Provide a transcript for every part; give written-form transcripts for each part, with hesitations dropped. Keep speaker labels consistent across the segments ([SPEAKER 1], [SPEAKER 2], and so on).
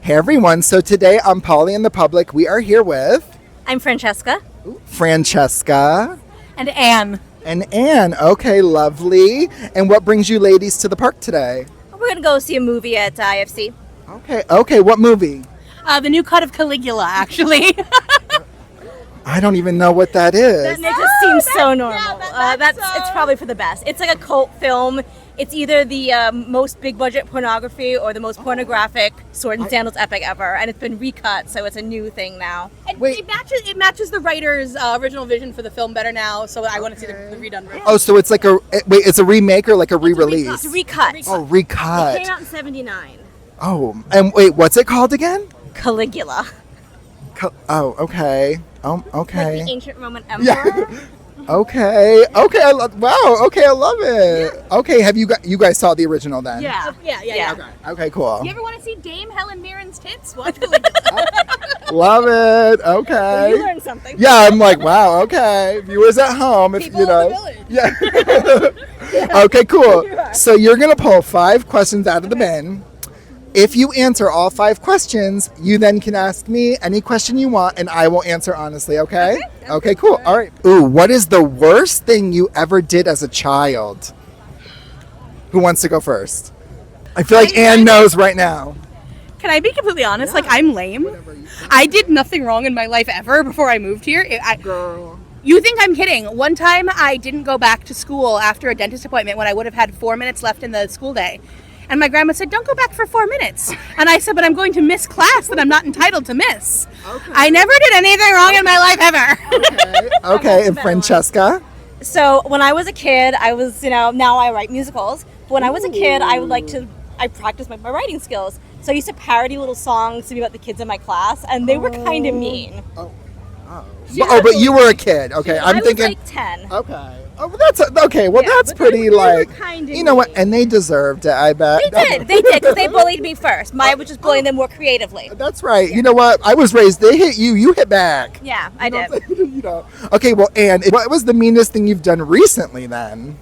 [SPEAKER 1] Hey everyone, so today on Paulie and the Public, we are here with
[SPEAKER 2] I'm Francesca.
[SPEAKER 1] Francesca.
[SPEAKER 3] And Anne.
[SPEAKER 1] And Anne. Okay, lovely. And what brings you ladies to the park today?
[SPEAKER 2] We're going to go see a movie at IFC.
[SPEAKER 1] Okay, what movie?
[SPEAKER 3] The new cut of Caligula, actually.
[SPEAKER 1] I don't even know what that is.
[SPEAKER 2] That makes it seem so normal. It's probably for the best. It's like a cult film. It's either the most big budget pornography or the most pornographic sword and sandals epic ever, and it's been recut, so it's a new thing now.
[SPEAKER 3] And
[SPEAKER 1] Wait.
[SPEAKER 3] it matches the writer's original vision for the film better now, so I want to see the redone version.
[SPEAKER 1] Oh, so it's like it's a remake or like a re-release?
[SPEAKER 2] It's a recut.
[SPEAKER 1] Oh, recut.
[SPEAKER 2] It came out in '79.
[SPEAKER 1] Oh, and wait, what's it called again?
[SPEAKER 2] Caligula.
[SPEAKER 1] Oh, okay. Oh, okay.
[SPEAKER 2] Like the ancient Roman emperor.
[SPEAKER 1] Yeah. Okay. I love it. Yeah. Okay, have you guys saw the original then?
[SPEAKER 3] Yeah.
[SPEAKER 1] Okay, cool.
[SPEAKER 3] You ever want to see Dame Helen Mirren's tits? Watch Caligula.
[SPEAKER 1] Love it. Okay.
[SPEAKER 2] You learned something.
[SPEAKER 1] Yeah, I'm like, wow, okay. Viewers at home, if
[SPEAKER 3] People
[SPEAKER 1] you know.
[SPEAKER 3] of the village.
[SPEAKER 1] Yeah. Okay, cool. So you're going to pull 5 questions out of the bin. If you answer all 5 questions, you then can ask me any question you want, and I will answer honestly, okay? Okay, cool. All right. Ooh, what is the worst thing you ever did as a child? Who wants to go first? I feel like Anne knows right now.
[SPEAKER 3] Can I be completely honest? Like, I'm lame. I did nothing wrong in my life ever before I moved here.
[SPEAKER 1] Girl.
[SPEAKER 3] You think I'm kidding. One time I didn't go back to school after a dentist appointment when I would have had 4 minutes left in the school day. And my grandma said, don't go back for 4 minutes. And I said, but I'm going to miss class that I'm not entitled to miss. Okay. I never did anything wrong in my life ever.
[SPEAKER 1] Okay. And Francesca?
[SPEAKER 2] So when I was a kid, I was, now I write musicals. But when I was a kid, I practiced my writing skills. So I used to parody little songs to be about the kids in my class, and they were kind of mean.
[SPEAKER 1] But you were a kid. Okay,
[SPEAKER 2] I was like 10.
[SPEAKER 1] Okay. Oh, that's okay. Well, that's pretty like you know what, and they deserved it. I bet
[SPEAKER 2] They did, because they bullied me first. Maya was just bullying them more creatively.
[SPEAKER 1] That's right. You know what? I was raised. They hit you. You hit back.
[SPEAKER 2] Yeah, I did.
[SPEAKER 1] Okay. Well, Anne, what was the meanest thing you've done recently then?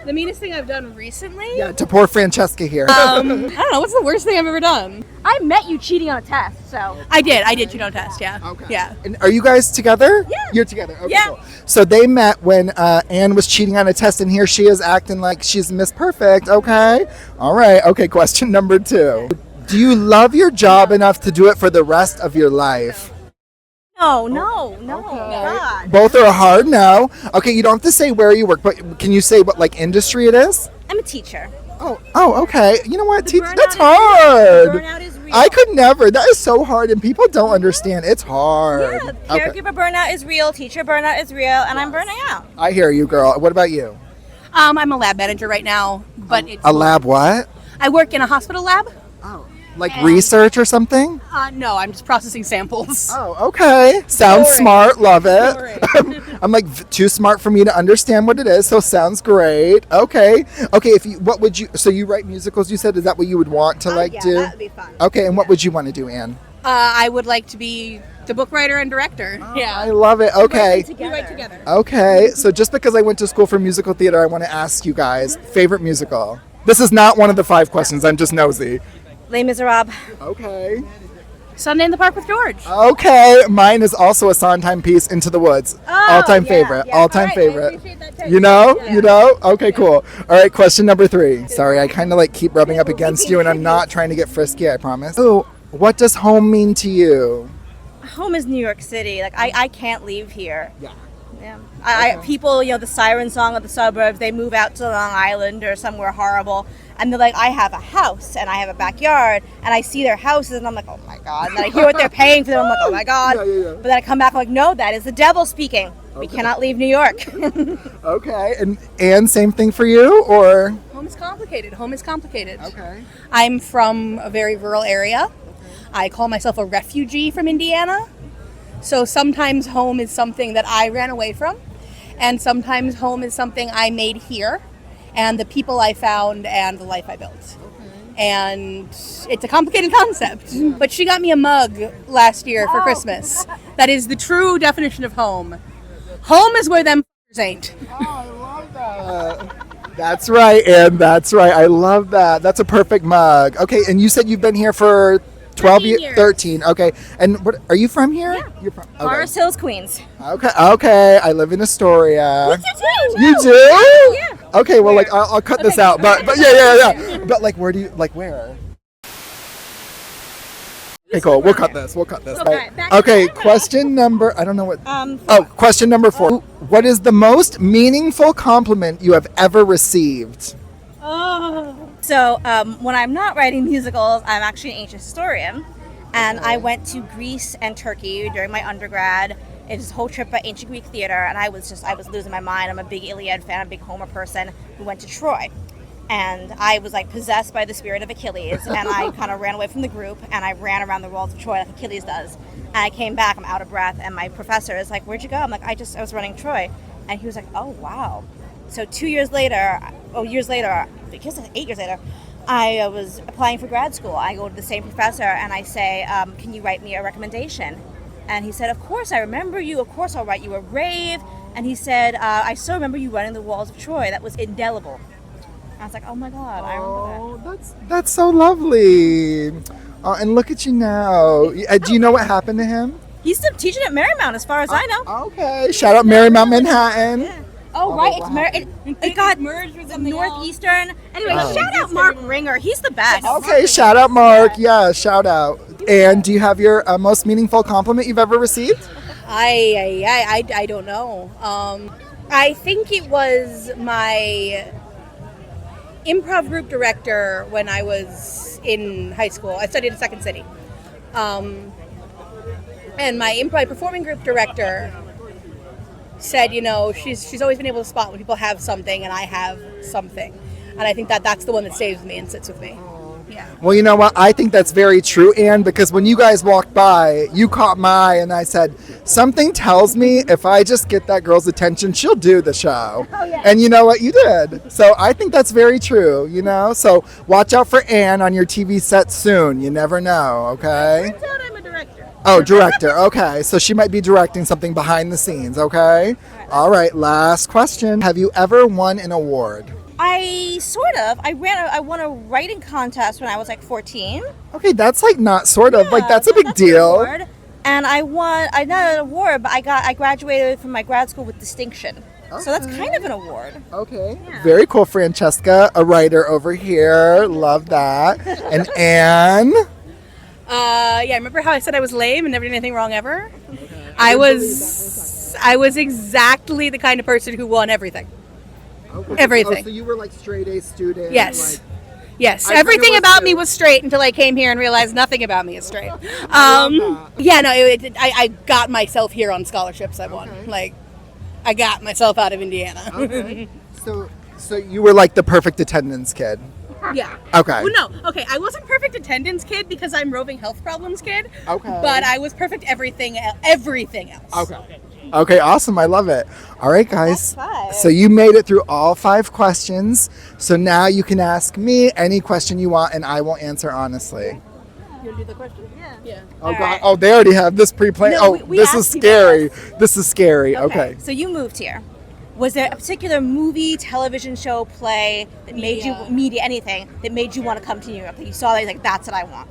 [SPEAKER 3] The meanest thing I've done recently?
[SPEAKER 1] Yeah, to poor Francesca here.
[SPEAKER 3] I don't know. What's the worst thing I've ever done?
[SPEAKER 2] I met you cheating on a test, so.
[SPEAKER 3] I did cheat on a test, yeah.
[SPEAKER 1] Okay.
[SPEAKER 3] Yeah.
[SPEAKER 1] And are you guys together?
[SPEAKER 2] Yeah.
[SPEAKER 1] You're together. Okay,
[SPEAKER 2] Yeah.
[SPEAKER 1] cool. So they met when Anne was cheating on a test, and here she is acting like she's Miss Perfect. Okay. All right. Okay. Question number 2. Do you love your job enough to do it for the rest of your life?
[SPEAKER 2] No.
[SPEAKER 1] Okay.
[SPEAKER 2] God.
[SPEAKER 1] Both are hard now. Okay, you don't have to say where you work, but can you say what industry it is?
[SPEAKER 2] I'm a teacher.
[SPEAKER 1] Oh, okay. You know what?
[SPEAKER 2] Burnout
[SPEAKER 1] That's
[SPEAKER 2] is-
[SPEAKER 1] hard.
[SPEAKER 2] Burnout is real.
[SPEAKER 1] I could never. That is so hard, and people don't understand. It's hard.
[SPEAKER 2] Yeah,
[SPEAKER 1] Okay.
[SPEAKER 2] caregiver burnout is real, teacher burnout is real, and I'm burning out.
[SPEAKER 1] I hear you, girl. What about you?
[SPEAKER 3] I'm a lab manager right now, but it's
[SPEAKER 1] A lab what?
[SPEAKER 3] I work in a hospital lab.
[SPEAKER 1] Like research or something?
[SPEAKER 3] No, I'm just processing samples.
[SPEAKER 1] Oh, okay. Sounds
[SPEAKER 3] Boring.
[SPEAKER 1] smart. Love it.
[SPEAKER 3] Boring.
[SPEAKER 1] I'm like too smart for me to understand what it is, so sounds great. Okay. So you write musicals, you said? Is that what you would want to do?
[SPEAKER 2] that would be fun.
[SPEAKER 1] Okay, and what would you want to do, Anne?
[SPEAKER 3] I would like to be the book writer and director.
[SPEAKER 1] I love it. Okay.
[SPEAKER 3] We write together.
[SPEAKER 1] Okay, so just because I went to school for musical theater, I want to ask you guys, favorite musical? This is not one of the 5 questions, I'm just nosy.
[SPEAKER 2] Les Miserables.
[SPEAKER 1] Okay.
[SPEAKER 3] Sunday in the Park with George.
[SPEAKER 1] Okay, mine is also a Sondheim piece, Into the Woods. All-time favorite.
[SPEAKER 2] yeah.
[SPEAKER 1] All-time
[SPEAKER 2] All right, I
[SPEAKER 1] favorite.
[SPEAKER 2] appreciate that too.
[SPEAKER 1] You know? Okay, cool. All right, question number 3. Sorry, I kind of keep rubbing up against you, and I'm not trying to get frisky, I promise. Oh, what does home mean to you?
[SPEAKER 2] Home is New York City. I can't leave here.
[SPEAKER 1] Yeah.
[SPEAKER 2] Yeah. People, the siren song of the suburbs, they move out to Long Island or somewhere horrible, and they're like, I have a house and I have a backyard, and I see their houses and I'm like, oh my God. And then I hear what they're paying for them, I'm like, oh my God.
[SPEAKER 1] Yeah.
[SPEAKER 2] But then I come back, I'm like, no, that is the devil speaking. We cannot leave New York.
[SPEAKER 1] Okay, and same thing for you, or?
[SPEAKER 3] Home is complicated.
[SPEAKER 1] Okay.
[SPEAKER 3] I'm from a very rural area. I call myself a refugee from Indiana. So sometimes home is something that I ran away from, and sometimes home is something I made here, and the people I found and the life I built. And it's a complicated concept. But she got me a mug last year for Christmas. That is the true definition of home. Home is where them ain't.
[SPEAKER 1] Oh, I love that. That's right, Anne. That's right. I love that. That's a perfect mug. Okay, and you said you've been here for 12
[SPEAKER 3] 13
[SPEAKER 1] years. 13. Okay. And what are you from here?
[SPEAKER 2] Yeah.
[SPEAKER 1] You're from
[SPEAKER 2] Forest Hills, Queens.
[SPEAKER 1] Okay. Okay. I live in Astoria.
[SPEAKER 2] too.
[SPEAKER 1] You do?
[SPEAKER 2] Yeah.
[SPEAKER 1] Okay. Well, like I'll cut this out. But yeah. But like, where do you like where? Okay, cool. We'll cut this.
[SPEAKER 2] Okay, back
[SPEAKER 1] Okay,
[SPEAKER 2] to the
[SPEAKER 1] question number. I don't know what.
[SPEAKER 2] 4.
[SPEAKER 1] Question number 4. What is the most meaningful compliment you have ever received?
[SPEAKER 2] So when I'm not writing musicals, I'm actually an ancient historian, and I went to Greece and Turkey during my undergrad. It was a whole trip at ancient Greek theater, and I was losing my mind. I'm a big Iliad fan, a big Homer person. We went to Troy, and I was like possessed by the spirit of Achilles, and I kind of ran away from the group, and I ran around the walls of Troy like Achilles does. And I came back, I'm out of breath, and my professor is like, "Where'd you go?" I'm like, I was running Troy," and he was like, "Oh wow." So 2 years later, because 8 years later, I was applying for grad school. I go to the same professor and I say, "Can you write me a recommendation?" And he said, "Of course, I remember you. Of course, I'll write you a rave." And he said, "I still remember you running the walls of Troy. That was indelible." I was like, "Oh my God, I remember that."
[SPEAKER 1] That's so lovely. And look at you now. Do you know what happened to him?
[SPEAKER 2] He's still teaching at Marymount, as far as I know.
[SPEAKER 1] Okay. Shout out Marymount Manhattan.
[SPEAKER 2] Yeah. Oh, right.
[SPEAKER 1] wow.
[SPEAKER 2] It got merged with Northeastern. Anyway, shout out Mark Ringer. He's the best.
[SPEAKER 1] Okay, shout out Mark. Yeah, shout out. And do you have your most meaningful compliment you've ever received?
[SPEAKER 3] I don't know. I think it was my improv group director when I was in high school. I studied in Second City. And my improv performing group director said, she's always been able to spot when people have something and I have something. And I think that's the one that stays with me and sits with me. Yeah.
[SPEAKER 1] Well, you know what? I think that's very true, Anne, because when you guys walked by, you caught my eye and I said, something tells me if I just get that girl's attention, she'll do the show.
[SPEAKER 2] Oh, yeah.
[SPEAKER 1] And you know what? You did. So I think that's very true, So watch out for Anne on your TV set soon. You never know, okay?
[SPEAKER 2] Turns out I'm a director.
[SPEAKER 1] Oh, director. Okay. So she might be directing something behind the scenes, okay? All right. Last question. Have you ever won an award?
[SPEAKER 2] I won a writing contest when I was like 14.
[SPEAKER 1] Okay, that's like not sort of. Like that's a big
[SPEAKER 2] An
[SPEAKER 1] deal.
[SPEAKER 2] award. And I not an award, but I graduated from my grad school with distinction. So that's kind of an award.
[SPEAKER 1] Okay. Yeah. Very cool, Francesca, a writer over here. Love that. And Anne?
[SPEAKER 3] Remember how I said I was lame and never did anything wrong ever? Okay. I was exactly the kind of person who won everything.
[SPEAKER 1] Okay.
[SPEAKER 3] Everything.
[SPEAKER 1] Oh, so you were like straight A student?
[SPEAKER 3] Yes.
[SPEAKER 1] Like,
[SPEAKER 3] yes. Everything about me was straight until I came here and realized nothing about me is straight. I got myself here on scholarships I won. Okay. Like, I got myself out of Indiana.
[SPEAKER 1] Okay. So you were like the perfect attendance kid.
[SPEAKER 3] Yeah.
[SPEAKER 1] Okay.
[SPEAKER 3] Well, no. Okay, I wasn't perfect attendance kid because I'm roving health problems kid.
[SPEAKER 1] Okay.
[SPEAKER 3] But I was perfect everything else.
[SPEAKER 1] Okay. Okay, awesome. I love it. All right, guys.
[SPEAKER 2] That's 5.
[SPEAKER 1] So you made it through all 5 questions. So now you can ask me any question you want, and I will answer honestly.
[SPEAKER 3] You want to do the question? Yeah.
[SPEAKER 1] Oh, God. Right. Oh, they already have this pre-planned.
[SPEAKER 2] No,
[SPEAKER 1] this is scary. This is scary. Okay.
[SPEAKER 2] So you moved here. Was there a particular movie, television show, play that made you anything that made you want to come to New York? That you saw that, like, that's what I want.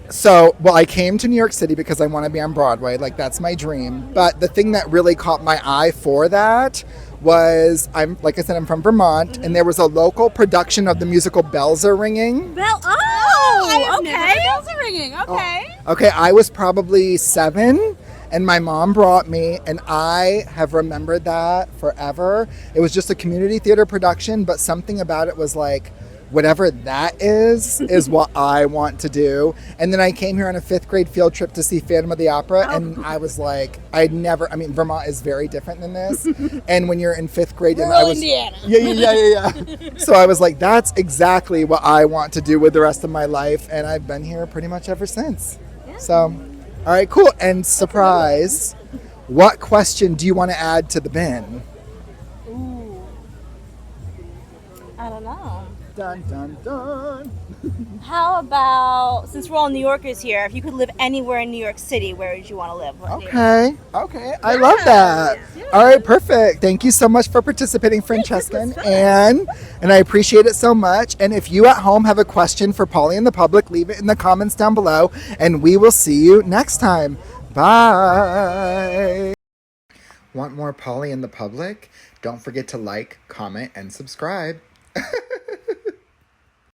[SPEAKER 1] So, I came to New York City because I want to be on Broadway. Like, that's my dream. But the thing that really caught my eye for that was, I'm from Vermont, and there was a local production of the musical Bells Are Ringing.
[SPEAKER 2] Bells are ringing. Okay.
[SPEAKER 1] Okay, I was probably 7, and my mom brought me, and I have remembered that forever. It was just a community theater production, but something about it was like, whatever that is what I want to do. And then I came here on a 5th grade field trip to see Phantom of the Opera, and I was like, Vermont is very different than this. And when you're in 5th grade, and I was
[SPEAKER 3] Indiana.
[SPEAKER 1] Yeah. So I was like, that's exactly what I want to do with the rest of my life, and I've been here pretty much ever since. Yeah. So, all right, cool. And surprise, what question do you want to add to the bin?
[SPEAKER 2] Ooh. I don't know.
[SPEAKER 1] Dun, dun, dun.
[SPEAKER 2] How about, since we're all New Yorkers here, if you could live anywhere in New York City, where would you want to live? What neighborhood?
[SPEAKER 1] Okay. I love that. All right, perfect. Thank you so much for participating, Francesca and Anne. And I appreciate it so much. And if you at home have a question for Paulie and the public, leave it in the comments down below. And we will see you next time. Bye. Want more Paulie and the public? Don't forget to like, comment, and subscribe.